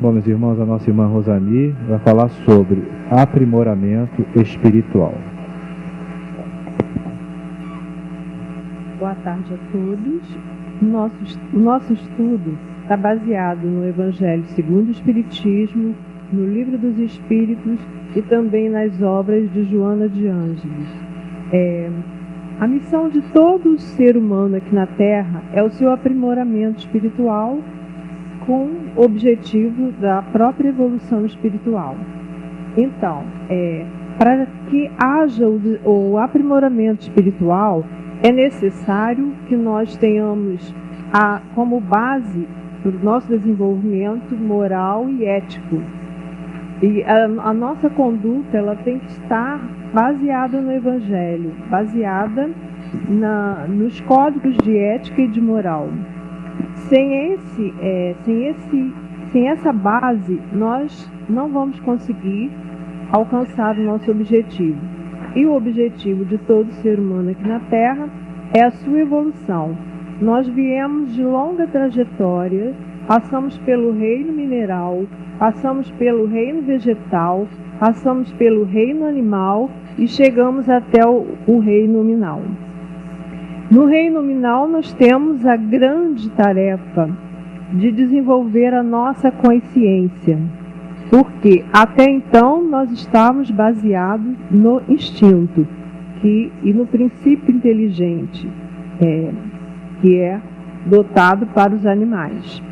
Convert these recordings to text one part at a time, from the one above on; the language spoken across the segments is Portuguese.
Bom, meus irmãos, a nossa irmã Rosani vai falar sobre aprimoramento espiritual. Boa tarde a todos. O nosso estudo está baseado no Evangelho segundo o Espiritismo, no Livro dos Espíritos e também nas obras de Joana de Ângeles. A missão de todo ser humano aqui na Terra é o seu aprimoramento espiritual, com o objetivo da própria evolução espiritual. Então, para que haja o aprimoramento espiritual, é necessário que nós tenhamos como base para o nosso desenvolvimento moral e ético. E a nossa conduta ela tem que estar baseada no Evangelho, baseada nos códigos de ética e de moral. Sem essa base, nós não vamos conseguir alcançar o nosso objetivo. E o objetivo de todo ser humano aqui na Terra é a sua evolução. Nós viemos de longa trajetória, passamos pelo reino mineral, passamos pelo reino vegetal, passamos pelo reino animal e chegamos até o reino nominal. No reino nominal, nós temos a grande tarefa de desenvolver a nossa consciência, porque até então nós estávamos baseados no instinto e no princípio inteligente, que é dotado para os animais.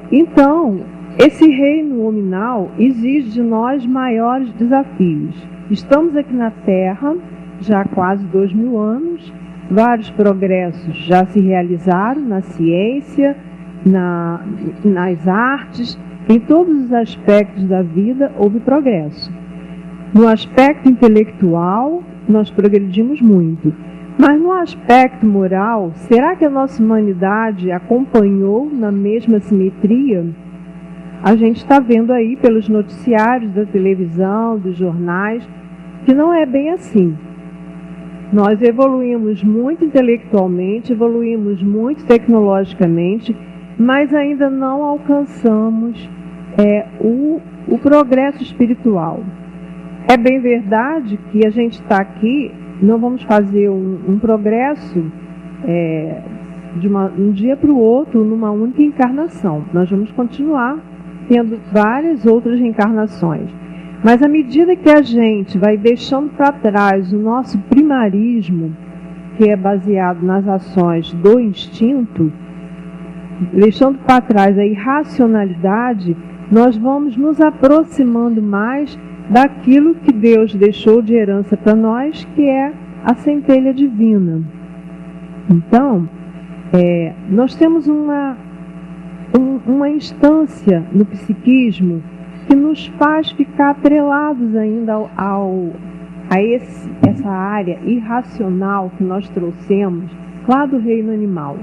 Então, esse reino nominal exige de nós maiores desafios. Estamos aqui na Terra já há quase 2000 anos, vários progressos já se realizaram na ciência, nas artes, em todos os aspectos da vida houve progresso. No aspecto intelectual, nós progredimos muito. Mas no aspecto moral, será que a nossa humanidade acompanhou na mesma simetria? A gente está vendo aí pelos noticiários da televisão, dos jornais, que não é bem assim. Nós evoluímos muito intelectualmente, evoluímos muito tecnologicamente, mas ainda não alcançamos o progresso espiritual. É bem verdade que a gente está aqui, não vamos fazer um progresso de um dia para o outro numa única encarnação. Nós vamos continuar tendo várias outras reencarnações. Mas à medida que a gente vai deixando para trás o nosso primarismo, que é baseado nas ações do instinto, deixando para trás a irracionalidade, nós vamos nos aproximando mais daquilo que Deus deixou de herança para nós, que é a centelha divina. Então, nós temos uma instância no psiquismo que nos faz ficar atrelados ainda a essa área irracional que nós trouxemos lá do reino animal.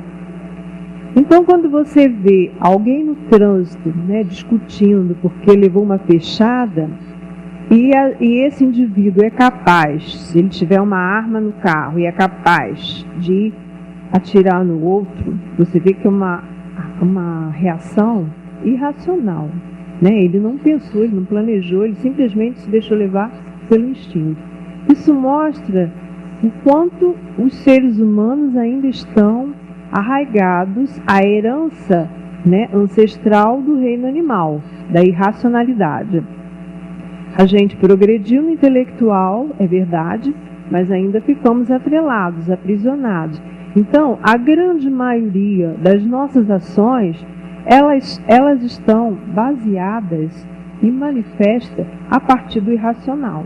Então, quando você vê alguém no trânsito, discutindo porque levou uma fechada, e esse indivíduo é capaz, se ele tiver uma arma no carro e é capaz de atirar no outro, você vê que é uma reação irracional. Ele não pensou, ele não planejou, ele simplesmente se deixou levar pelo instinto. Isso mostra o quanto os seres humanos ainda estão arraigados à herança ancestral do reino animal, da irracionalidade. A gente progrediu no intelectual, é verdade, mas ainda ficamos atrelados, aprisionados. Então, a grande maioria das nossas ações, elas estão baseadas e manifestas a partir do irracional.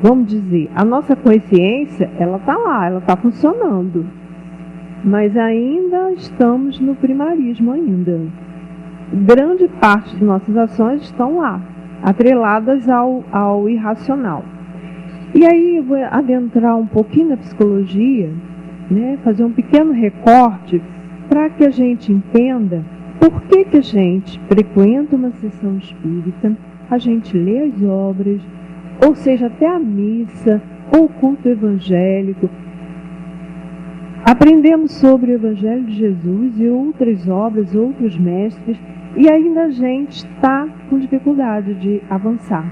Vamos dizer, a nossa consciência, ela está lá, ela está funcionando, mas ainda estamos no primarismo ainda. Grande parte de nossas ações estão lá, atreladas ao irracional. E aí eu vou adentrar um pouquinho na psicologia, fazer um pequeno recorte para que a gente entenda por que a gente frequenta uma sessão espírita, a gente lê as obras, ou seja, até a missa, ou o culto evangélico. Aprendemos sobre o Evangelho de Jesus e outras obras, outros mestres, E ainda a gente está com dificuldade de avançar.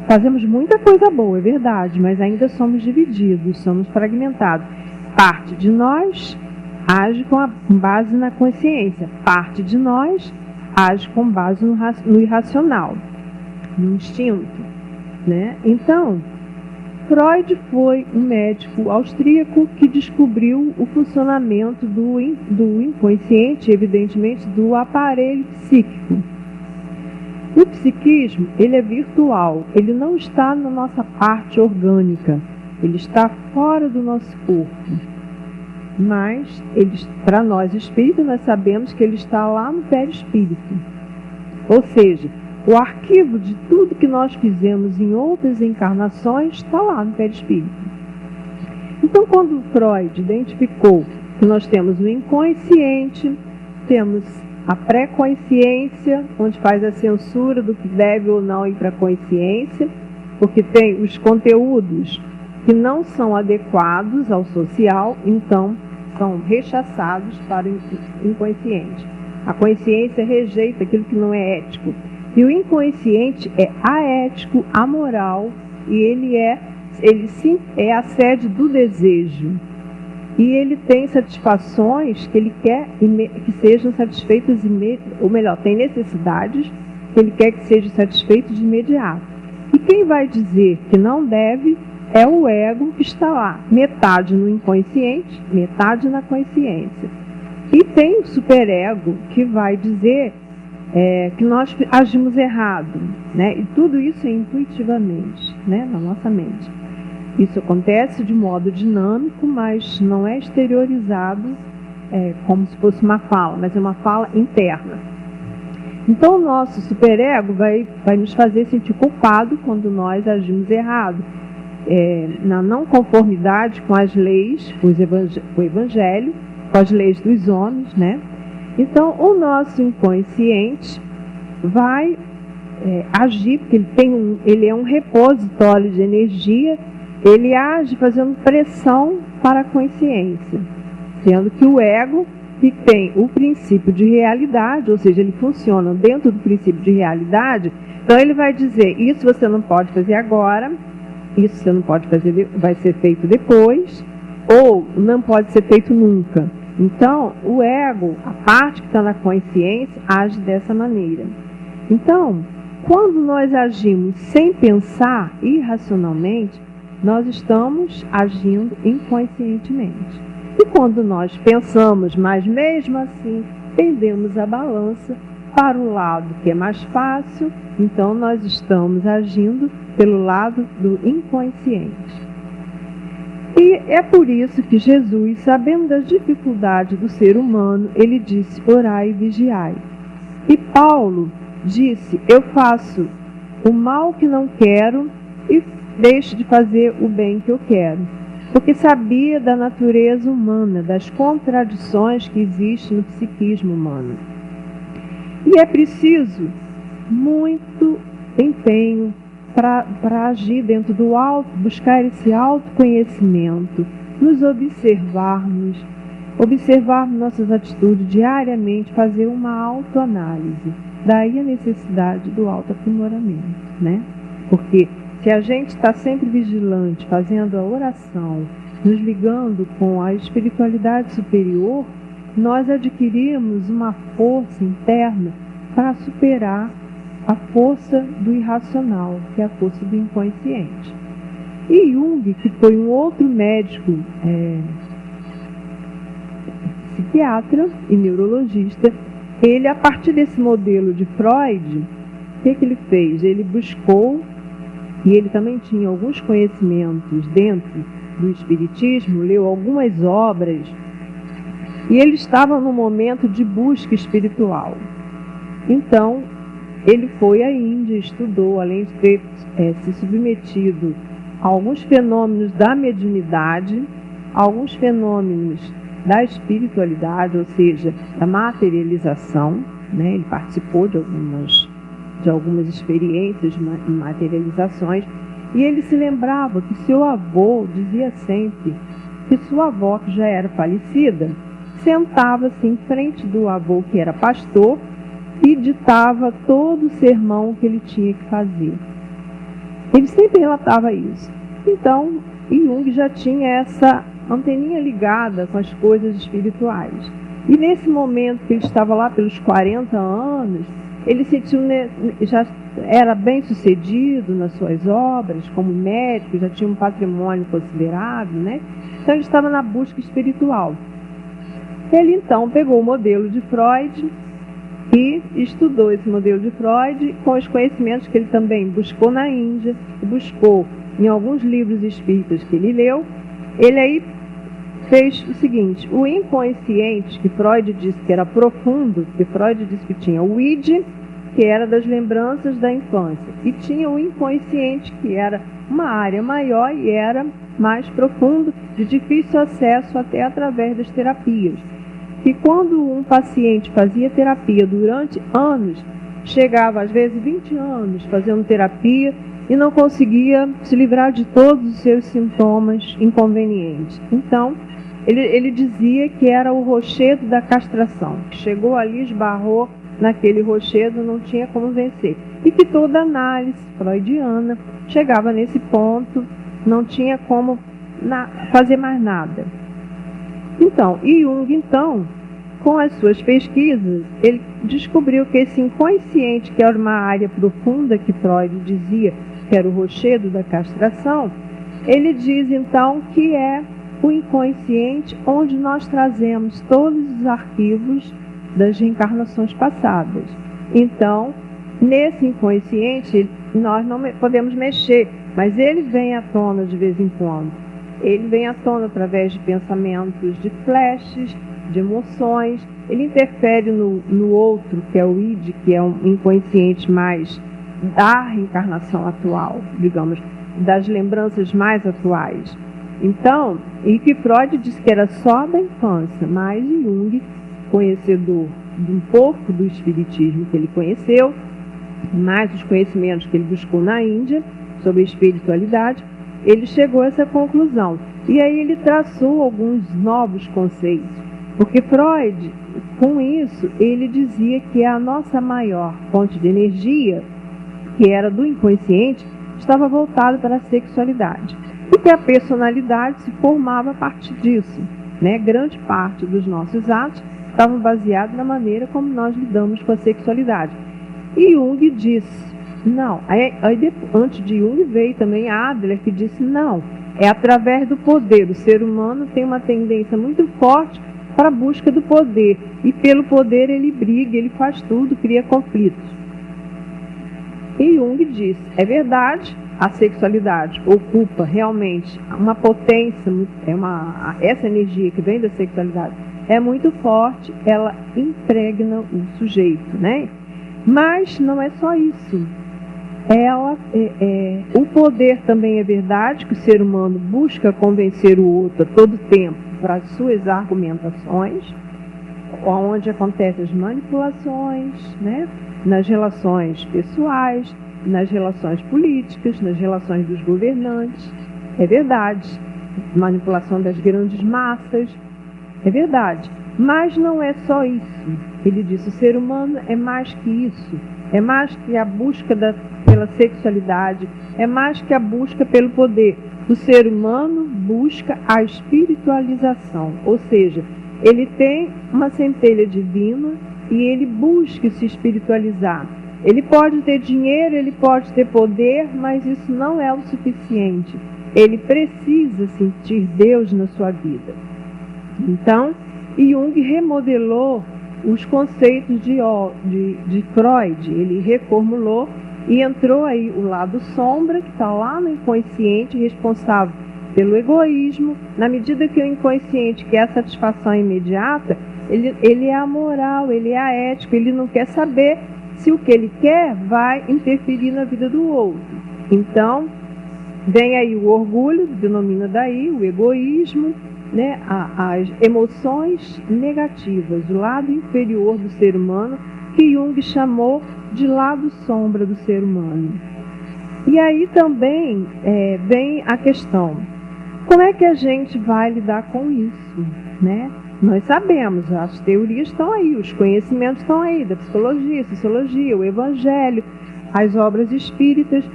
Fazemos muita coisa boa, é verdade, mas ainda somos divididos, somos fragmentados. Parte de nós age com base na consciência, parte de nós age com base no irracional, no instinto, né? Então, Freud foi um médico austríaco que descobriu o funcionamento do inconsciente, evidentemente, do aparelho psíquico. O psiquismo, ele é virtual, ele não está na nossa parte orgânica, ele está fora do nosso corpo. Mas, para nós espíritas, nós sabemos que ele está lá no perispírito. Ou seja, o arquivo de tudo que nós fizemos em outras encarnações está lá no perispírito. Então, quando Freud identificou que nós temos o inconsciente, temos a pré-consciência, onde faz a censura do que deve ou não ir para a consciência, porque tem os conteúdos que não são adequados ao social, então são rechaçados para o inconsciente. A consciência rejeita aquilo que não é ético. E o inconsciente é aético, amoral, e ele sim é a sede do desejo. E ele tem satisfações que ele quer que sejam satisfeitas, ou melhor, tem necessidades que ele quer que sejam satisfeitas de imediato. E quem vai dizer que não deve é o ego que está lá, metade no inconsciente, metade na consciência. E tem o superego que vai dizer que nós agimos errado, né? E tudo isso é intuitivamente, né? Na nossa mente. Isso acontece de modo dinâmico, mas não é exteriorizado como se fosse uma fala, mas é uma fala interna. Então o nosso superego vai nos fazer sentir culpado quando nós agimos errado, na não conformidade com as leis, com o evangelho, com as leis dos homens, né? Então, o nosso inconsciente vai agir, porque ele é um repositório de energia, ele age fazendo pressão para a consciência, sendo que o ego, que tem o princípio de realidade, ou seja, ele funciona dentro do princípio de realidade, então ele vai dizer, isso você não pode fazer agora, isso você não pode fazer, vai ser feito depois, ou não pode ser feito nunca. Então, o ego, a parte que está na consciência, age dessa maneira. Então, quando nós agimos sem pensar irracionalmente, nós estamos agindo inconscientemente. E quando nós pensamos, mas mesmo assim pendemos a balança para o lado que é mais fácil, então nós estamos agindo pelo lado do inconsciente. E é por isso que Jesus, sabendo das dificuldades do ser humano, ele disse, orai e vigiai. E Paulo disse, eu faço o mal que não quero e deixo de fazer o bem que eu quero. Porque sabia da natureza humana, das contradições que existem no psiquismo humano. E é preciso muito empenho para agir dentro do alto, buscar esse autoconhecimento, nos observarmos nossas atitudes diariamente, fazer uma autoanálise. Daí a necessidade do autoaprimoramento, né? Porque se a gente está sempre vigilante, fazendo a oração, nos ligando com a espiritualidade superior, nós adquirimos uma força interna para superar a força do irracional, que é a força do inconsciente. E Jung, que foi um outro médico psiquiatra e neurologista, ele, a partir desse modelo de Freud, o que ele fez? Ele buscou, e ele também tinha alguns conhecimentos dentro do espiritismo, leu algumas obras, e ele estava num momento de busca espiritual. Então, ele foi à Índia, estudou, além de ter se submetido a alguns fenômenos da mediunidade, alguns fenômenos da espiritualidade, ou seja, da materialização, né? Ele participou de algumas experiências e materializações, e ele se lembrava que seu avô dizia sempre que sua avó, que já era falecida, sentava-se em frente do avô, que era pastor, e ditava todo o sermão que ele tinha que fazer. Ele sempre relatava isso. Então, Jung já tinha essa anteninha ligada com as coisas espirituais. E nesse momento que ele estava lá pelos 40 anos, ele sentiu, já era bem sucedido nas suas obras, como médico, já tinha um patrimônio considerável, né? Então ele estava na busca espiritual. Ele então pegou o modelo de Freud e estudou esse modelo de Freud com os conhecimentos que ele também buscou na Índia, buscou em alguns livros espíritas que ele leu. Ele aí fez o seguinte: o inconsciente, que Freud disse que era profundo, que Freud disse que tinha o id, que era das lembranças da infância, e tinha o inconsciente, que era uma área maior e era mais profundo, de difícil acesso até através das terapias. Que quando um paciente fazia terapia durante anos, chegava às vezes 20 anos fazendo terapia e não conseguia se livrar de todos os seus sintomas inconvenientes. Então, ele dizia que era o rochedo da castração. Chegou ali, esbarrou naquele rochedo, não tinha como vencer. E que toda análise freudiana chegava nesse ponto, não tinha como fazer mais nada. Então, Jung, com as suas pesquisas, ele descobriu que esse inconsciente, que era uma área profunda que Freud dizia que era o rochedo da castração, ele diz então que é o inconsciente onde nós trazemos todos os arquivos das reencarnações passadas. Então, nesse inconsciente, nós não podemos mexer, mas ele vem à tona de vez em quando. Ele vem à tona através de pensamentos, de flashes, de emoções. Ele interfere no outro, que é o id, que é um inconsciente mais da reencarnação atual, digamos, das lembranças mais atuais. Então, e que Freud disse que era só da infância, mas Jung, conhecedor de um pouco do espiritismo que ele conheceu, mais os conhecimentos que ele buscou na Índia sobre a espiritualidade, ele chegou a essa conclusão. E aí ele traçou alguns novos conceitos, porque Freud, com isso, ele dizia que a nossa maior fonte de energia, que era do inconsciente, estava voltada para a sexualidade. E que a personalidade se formava a partir disso, né? Grande parte dos nossos atos estavam baseados na maneira como nós lidamos com a sexualidade. E Jung disse, não, antes de Jung veio também Adler, que disse, não, é através do poder. O ser humano tem uma tendência muito forte para a busca do poder, e pelo poder ele briga, ele faz tudo, cria conflitos. E Jung disse, é verdade, a sexualidade ocupa realmente uma potência, essa energia que vem da sexualidade é muito forte, ela impregna o sujeito, né? Mas não é só isso. O poder também é verdade, que o ser humano busca convencer o outro a todo tempo para as suas argumentações, onde acontecem as manipulações, né? Nas relações pessoais, nas relações políticas, nas relações dos governantes. É verdade. Manipulação das grandes massas. É verdade. Mas não é só isso. Ele disse, o ser humano é mais que isso. É mais que a busca pela sexualidade. É mais que a busca pelo poder. O ser humano busca a espiritualização. Ou seja, ele tem uma centelha divina e ele busca se espiritualizar. Ele pode ter dinheiro, ele pode ter poder, mas isso não é o suficiente. Ele precisa sentir Deus na sua vida. Então, Jung remodelou os conceitos de Freud. Ele reformulou e entrou aí o lado sombra, que está lá no inconsciente, responsável pelo egoísmo. Na medida que o inconsciente quer a satisfação imediata, ele é amoral, ele é aético, ele não quer saber se o que ele quer vai interferir na vida do outro. Então, vem aí o orgulho, denomina daí o egoísmo, né? As emoções negativas, o lado inferior do ser humano, que Jung chamou de lado sombra do ser humano. E aí também vem a questão, como é que a gente vai lidar com isso, né? Nós sabemos, as teorias estão aí, os conhecimentos estão aí, da psicologia, sociologia, o evangelho, as obras espíritas.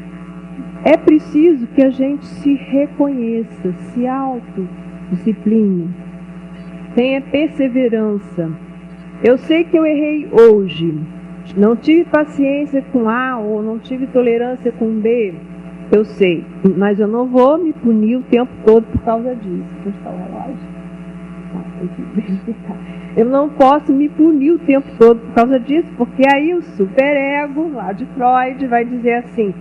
É preciso que a gente se reconheça, se autodiscipline, tenha perseverança. Eu sei que eu errei hoje, não tive paciência com A ou não tive tolerância com B, eu sei, mas eu não vou me punir o tempo todo por causa disso. Onde está o relógio? Eu não posso me punir o tempo todo por causa disso, porque aí o superego lá de Freud vai dizer assim: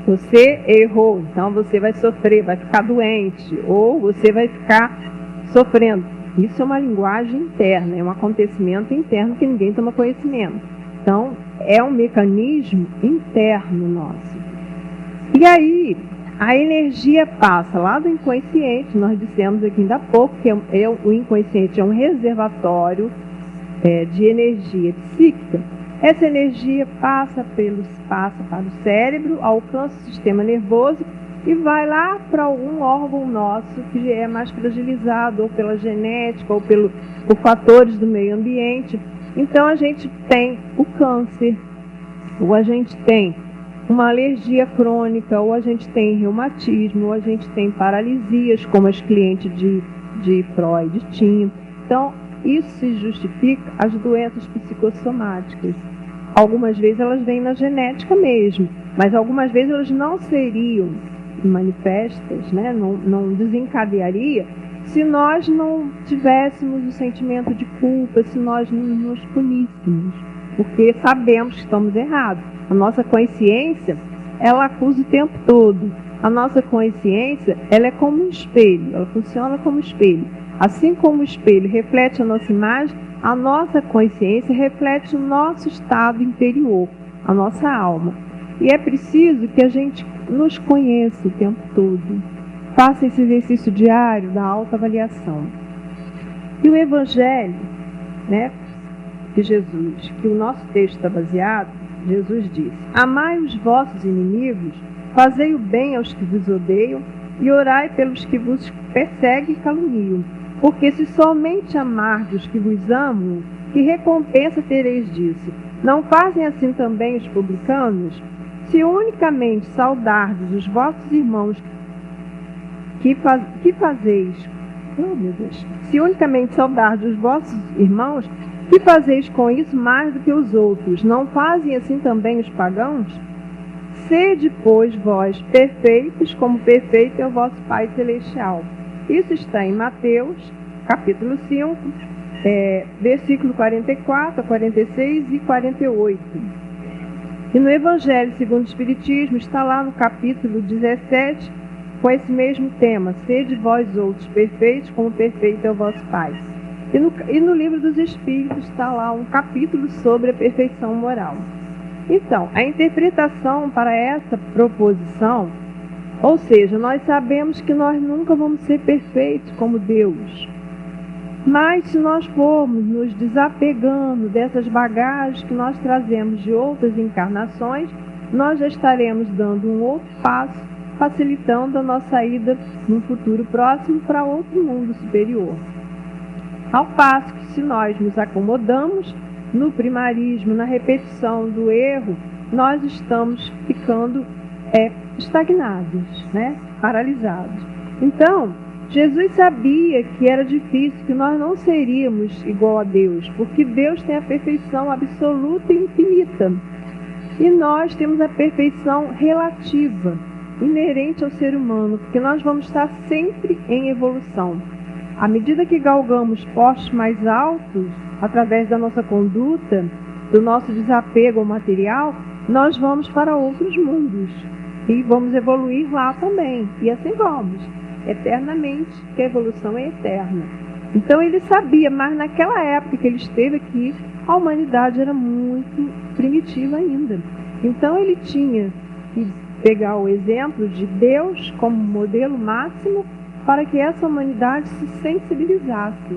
você errou, então você vai sofrer, vai ficar doente, ou você vai ficar sofrendo. Isso é uma linguagem interna, é um acontecimento interno que ninguém toma conhecimento. Então, é um mecanismo interno nosso. E aí, a energia passa lá do inconsciente, nós dissemos aqui ainda há pouco que o inconsciente é um reservatório de energia psíquica. Essa energia passa para o cérebro, alcança o sistema nervoso e vai lá para algum órgão nosso que é mais fragilizado, ou pela genética, ou por fatores do meio ambiente. Então a gente tem o câncer, ou a gente tem uma alergia crônica, ou a gente tem reumatismo, ou a gente tem paralisias, como as clientes de Freud tinham. Então, isso se justifica as doenças psicossomáticas. Algumas vezes elas vêm na genética mesmo, mas algumas vezes elas não seriam manifestas, né? Não desencadearia se nós não tivéssemos o sentimento de culpa, se nós não nos puníssemos, porque sabemos que estamos errados. A nossa consciência, ela acusa o tempo todo. A nossa consciência, ela é como um espelho, ela funciona como espelho. Assim como o espelho reflete a nossa imagem, a nossa consciência reflete o nosso estado interior, a nossa alma. E é preciso que a gente nos conheça o tempo todo. Faça esse exercício diário da autoavaliação. E o Evangelho, né, de Jesus, que o nosso texto está baseado, Jesus disse: amai os vossos inimigos, fazei o bem aos que vos odeiam e orai pelos que vos perseguem e caluniam. Porque se somente amardes os que vos amam, que recompensa tereis disso? Não fazem assim também os publicanos? Se unicamente saudardes os vossos irmãos, que fazeis? Oh, meu Deus! Se unicamente saudardes os vossos irmãos, que fazeis com isso mais do que os outros? Não fazem assim também os pagãos? Sede, pois, vós perfeitos, como perfeito é o vosso Pai Celestial. Isso está em Mateus, capítulo 5, versículo 44, 46 e 48. E no Evangelho segundo o Espiritismo, está lá no capítulo 17, com esse mesmo tema: sede vós outros perfeitos, como perfeito é o vosso Pai. E no livro dos Espíritos está lá um capítulo sobre a perfeição moral. Então, a interpretação para essa proposição, ou seja, nós sabemos que nós nunca vamos ser perfeitos como Deus. Mas se nós formos nos desapegando dessas bagagens que nós trazemos de outras encarnações, nós já estaremos dando um outro passo, facilitando a nossa ida num futuro próximo para outro mundo superior. Ao passo que, se nós nos acomodamos no primarismo, na repetição do erro, nós estamos ficando estagnados, né? Paralisados. Então, Jesus sabia que era difícil, que nós não seríamos igual a Deus, porque Deus tem a perfeição absoluta e infinita. E nós temos a perfeição relativa, inerente ao ser humano, porque nós vamos estar sempre em evolução. À medida que galgamos postos mais altos, através da nossa conduta, do nosso desapego ao material, nós vamos para outros mundos e vamos evoluir lá também. E assim vamos, eternamente, que a evolução é eterna. Então ele sabia, mas naquela época que ele esteve aqui, a humanidade era muito primitiva ainda. Então ele tinha que pegar o exemplo de Deus como modelo máximo para que essa humanidade se sensibilizasse.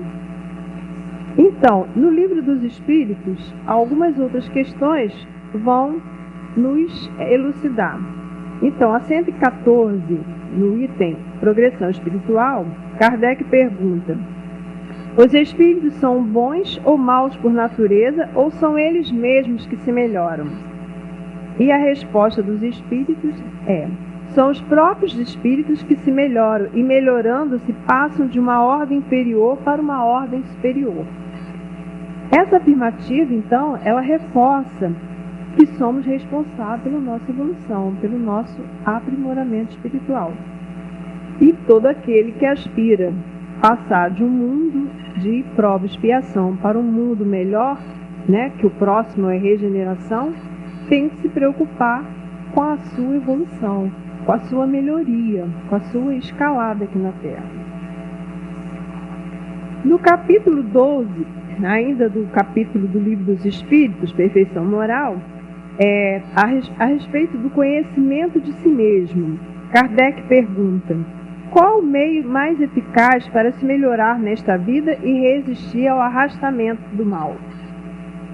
Então, no livro dos Espíritos, algumas outras questões vão nos elucidar. Então, a 114, no item Progressão Espiritual, Kardec pergunta: Os espíritos são bons ou maus por natureza, ou são eles mesmos que se melhoram? E a resposta dos espíritos é: são os próprios espíritos que se melhoram, e melhorando-se passam de uma ordem inferior para uma ordem superior. Essa afirmativa, então, ela reforça que somos responsáveis pela nossa evolução, pelo nosso aprimoramento espiritual. E todo aquele que aspira passar de um mundo de prova e expiação para um mundo melhor, que o próximo é regeneração, tem que se preocupar com a sua evolução, com a sua melhoria, com a sua escalada aqui na Terra. No capítulo 12, ainda do capítulo do Livro dos Espíritos, Perfeição Moral, a respeito do conhecimento de si mesmo, Kardec pergunta: qual o meio mais eficaz para se melhorar nesta vida e resistir ao arrastamento do mal?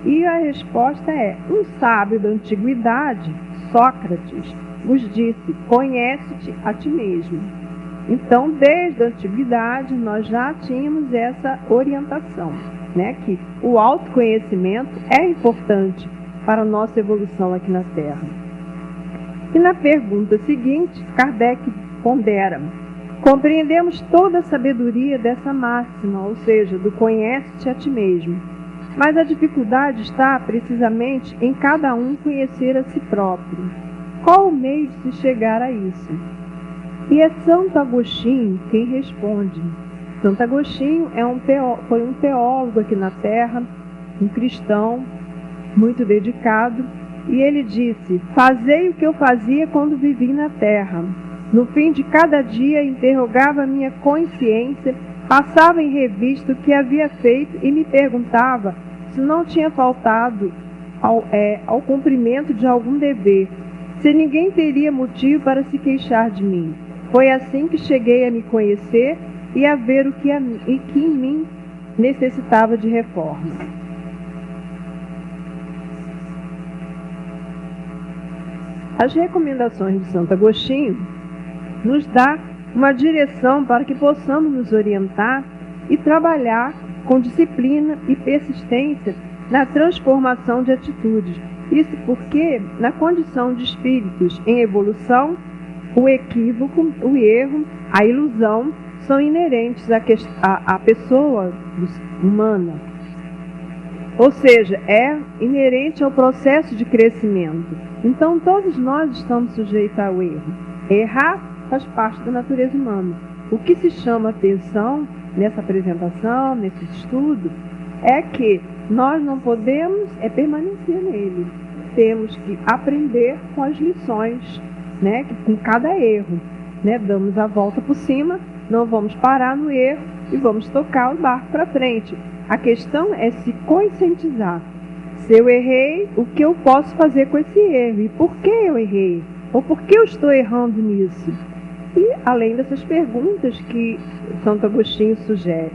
E a resposta é: um sábio da antiguidade, Sócrates, nos disse: conhece-te a ti mesmo. Então, desde a antiguidade, nós já tínhamos essa orientação, que o autoconhecimento é importante para a nossa evolução aqui na Terra. E na pergunta seguinte, Kardec pondera: compreendemos toda a sabedoria dessa máxima, ou seja, do conhece-te a ti mesmo. Mas a dificuldade está precisamente em cada um conhecer a si próprio. Qual o meio de se chegar a isso? E é Santo Agostinho quem responde. Santo Agostinho foi um teólogo aqui na Terra, um cristão muito dedicado, e ele disse: fazei o que eu fazia quando vivi na Terra. No fim de cada dia interrogava minha consciência, passava em revista o que havia feito e me perguntava se não tinha faltado ao cumprimento de algum dever, se ninguém teria motivo para se queixar de mim. Foi assim que cheguei a me conhecer e a ver o que em mim necessitava de reforma. As recomendações de Santo Agostinho nos dá uma direção para que possamos nos orientar e trabalhar com disciplina e persistência na transformação de atitudes. Isso porque, na condição de espíritos em evolução, o equívoco, o erro, a ilusão são inerentes à pessoa humana. Ou seja, é inerente ao processo de crescimento. Então, todos nós estamos sujeitos ao erro. Errar faz parte da natureza humana. O que se chama atenção nessa apresentação, nesse estudo, é que nós não podemos permanecer nele. Temos que aprender com as lições, com cada erro. Damos a volta por cima, não vamos parar no erro e vamos tocar o barco para frente. A questão é se conscientizar. Se eu errei, o que eu posso fazer com esse erro? E por que eu errei? Ou por que eu estou errando nisso? E além dessas perguntas que Santo Agostinho sugere,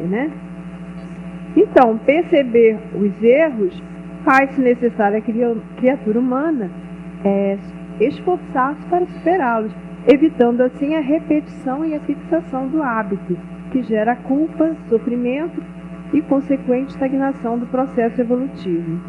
Então, perceber os erros faz-se necessário à criatura humana esforçar-se para superá-los, evitando assim a repetição e a fixação do hábito, que gera culpa, sofrimento e consequente estagnação do processo evolutivo.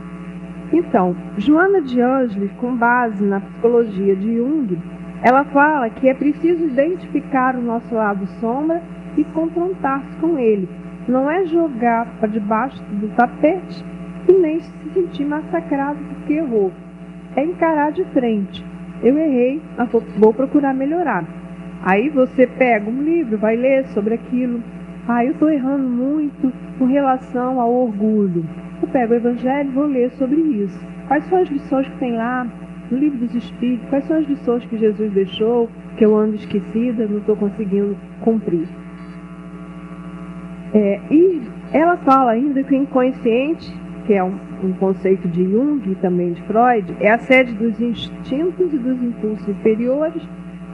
Então, Joana de Ângeles, com base na psicologia de Jung, ela fala que é preciso identificar o nosso lado sombra e confrontar-se com ele. Não é jogar para debaixo do tapete e nem se sentir massacrado porque errou. É encarar de frente. Eu errei, mas vou procurar melhorar. Aí você pega um livro, vai ler sobre aquilo. Eu estou errando muito com relação ao orgulho. Eu pego o Evangelho e vou ler sobre isso. Quais são as lições que tem lá no Livro dos Espíritos? Quais são as lições que Jesus deixou, que eu ando esquecida, não estou conseguindo cumprir? E ela fala ainda que o inconsciente, que é um conceito de Jung e também de Freud, é a sede dos instintos e dos impulsos inferiores,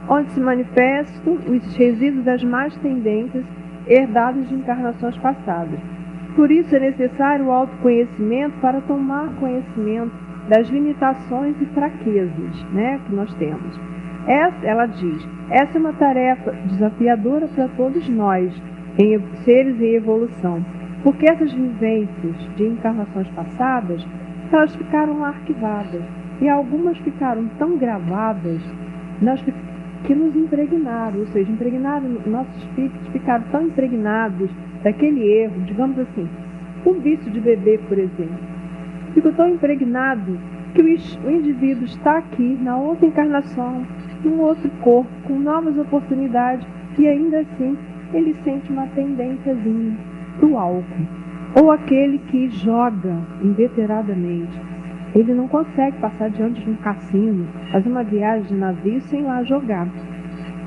onde se manifestam os resíduos das más tendências herdadas de encarnações passadas. Por isso é necessário o autoconhecimento para tomar conhecimento das limitações e fraquezas que nós temos. Ela diz, essa é uma tarefa desafiadora para todos nós, seres em evolução, Porque essas vivências de encarnações passadas, elas ficaram lá arquivadas. E algumas ficaram tão gravadas que nos impregnaram, ou seja, nossos espíritos ficaram tão impregnados daquele erro, digamos assim, o vício de beber, por exemplo. Ficou tão impregnado que o indivíduo está aqui, na outra encarnação, num outro corpo, com novas oportunidades, e ainda assim ele sente uma tendênciazinha do álcool. Ou aquele que joga inveteradamente. Ele não consegue passar diante de um cassino, fazer uma viagem de navio sem lá jogar.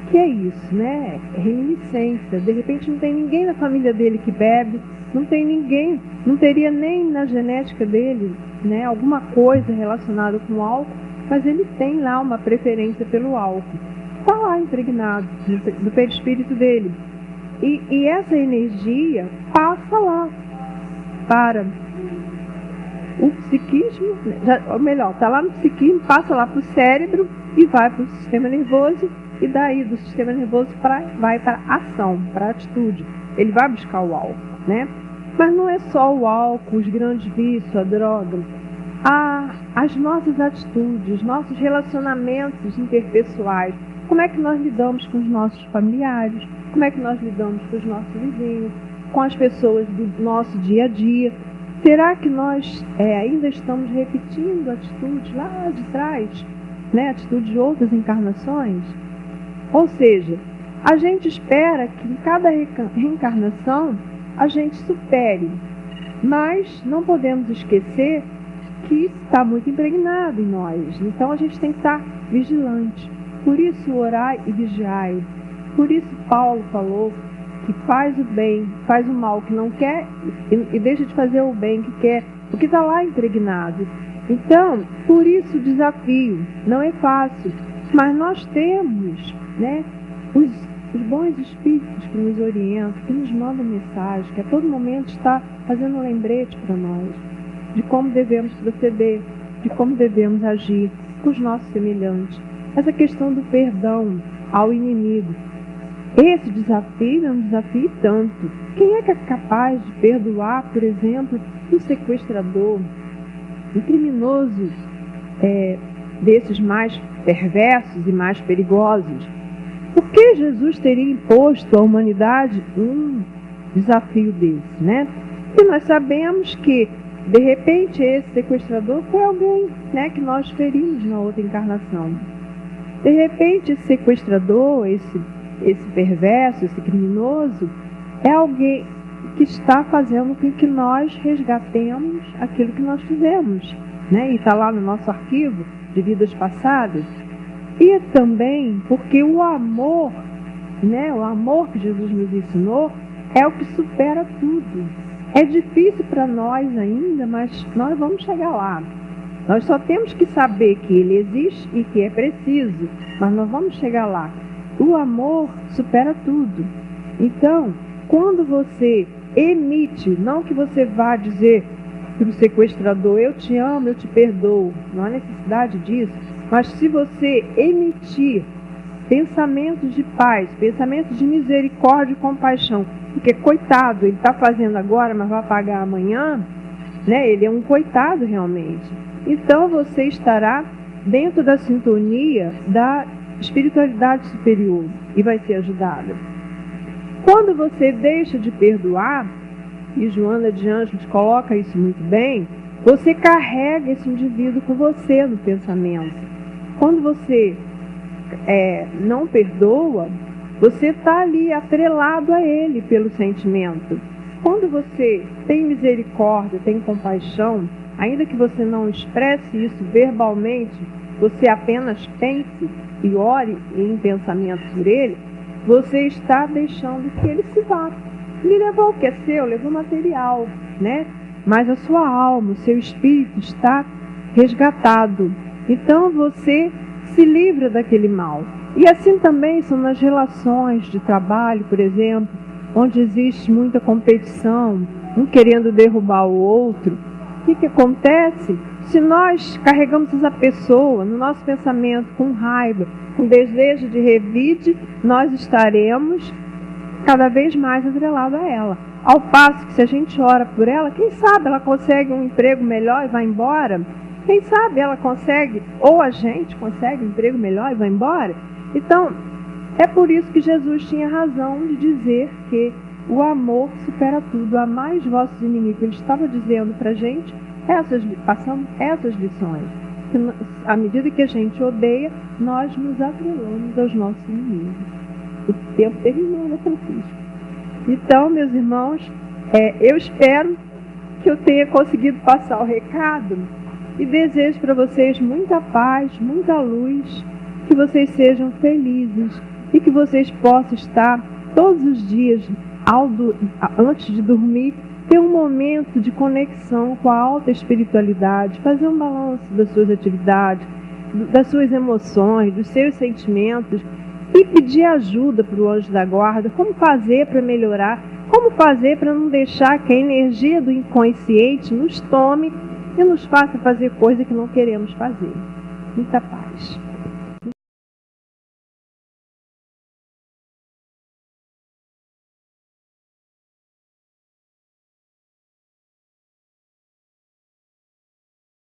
Que é isso, né? Reminiscência. De repente não tem ninguém na família dele que bebe, não tem ninguém, não teria nem na genética dele, né, alguma coisa relacionada com o álcool, mas ele tem lá uma preferência pelo álcool. Está lá impregnado do perispírito dele. E essa energia passa lá para o psiquismo, ou melhor, está lá no psiquismo, passa lá para o cérebro e vai para o sistema nervoso, e daí do sistema nervoso vai para a ação, para a atitude. Ele vai buscar o álcool, né? Mas não é só o álcool, os grandes vícios, a droga. As nossas atitudes, nossos relacionamentos interpessoais. Como é que nós lidamos com os nossos familiares? Como é que nós lidamos com os nossos vizinhos? Com as pessoas do nosso dia a dia? Será que nós ainda estamos repetindo atitudes lá de trás, né? Atitudes de outras encarnações? Ou seja, a gente espera que em cada reencarnação a gente supere, mas não podemos esquecer que isso está muito impregnado em nós. Então a gente tem que estar vigilante. Por isso orai e vigiai. Por isso Paulo falou que faz o bem, faz o mal que não quer e deixa de fazer o bem que quer, porque está lá impregnado. Então, por isso o desafio não é fácil, mas nós temos, né, os bons espíritos que nos orientam, que nos mandam mensagem, que a todo momento está fazendo um lembrete para nós de como devemos proceder, de como devemos agir com os nossos semelhantes. Essa questão do perdão ao inimigo. Esse desafio é um desafio tanto. Quem é que é capaz de perdoar, por exemplo, um sequestrador, um criminoso desses mais perversos e mais perigosos? Por que Jesus teria imposto à humanidade um desafio desse, né? E nós sabemos que, de repente, esse sequestrador foi alguém, né, que nós ferimos na outra encarnação. De repente, esse sequestrador, esse perverso, esse criminoso, é alguém que está fazendo com que nós resgatemos aquilo que nós fizemos, né? E está lá no nosso arquivo de vidas passadas. E também porque o amor, né, o amor que Jesus nos ensinou, é o que supera tudo. É difícil para nós ainda, mas nós vamos chegar lá. Nós só temos que saber que ele existe e que é preciso, mas nós vamos chegar lá. O amor supera tudo. Então, quando você emite, não que você vá dizer para o sequestrador, eu te amo, eu te perdoo, não há necessidade disso, mas se você emitir pensamentos de paz, pensamentos de misericórdia e compaixão, porque coitado, ele está fazendo agora, mas vai pagar amanhã, né? Ele é um coitado realmente. Então você estará dentro da sintonia da espiritualidade superior e vai ser ajudada. Quando você deixa de perdoar, e Joana de Ângeles coloca isso muito bem, você carrega esse indivíduo com você no pensamento. Quando você não perdoa, você está ali atrelado a ele pelo sentimento. Quando você tem misericórdia, tem compaixão, ainda que você não expresse isso verbalmente, você apenas pense e ore em pensamento por ele, você está deixando que ele se vá. Ele levou o que é seu, levou material, né? Mas a sua alma, o seu espírito está resgatado. Então você se livra daquele mal. E assim também são nas relações de trabalho, por exemplo, onde existe muita competição, um querendo derrubar o outro. O que acontece? Se nós carregamos essa pessoa no nosso pensamento com raiva, com desejo de revide, nós estaremos cada vez mais atrelados a ela. Ao passo que se a gente ora por ela, quem sabe ela consegue um emprego melhor e vai embora? Quem sabe ela consegue, ou a gente consegue um emprego melhor e vai embora? Então, é por isso que Jesus tinha razão de dizer que o amor supera tudo. Amai os vossos inimigos. Ele estava dizendo para a gente, passando essas lições. Que à medida que a gente odeia, nós nos atrelamos aos nossos inimigos. O tempo terminou, né, Francisco? Então, meus irmãos, eu espero que eu tenha conseguido passar o recado e desejo para vocês muita paz, muita luz, que vocês sejam felizes e que vocês possam estar todos os dias, antes de dormir, ter um momento de conexão com a alta espiritualidade, fazer um balanço das suas atividades, das suas emoções, dos seus sentimentos, e pedir ajuda para o anjo da guarda, como fazer para melhorar, como fazer para não deixar que a energia do inconsciente nos tome e nos faça fazer coisa que não queremos fazer. Muita paz.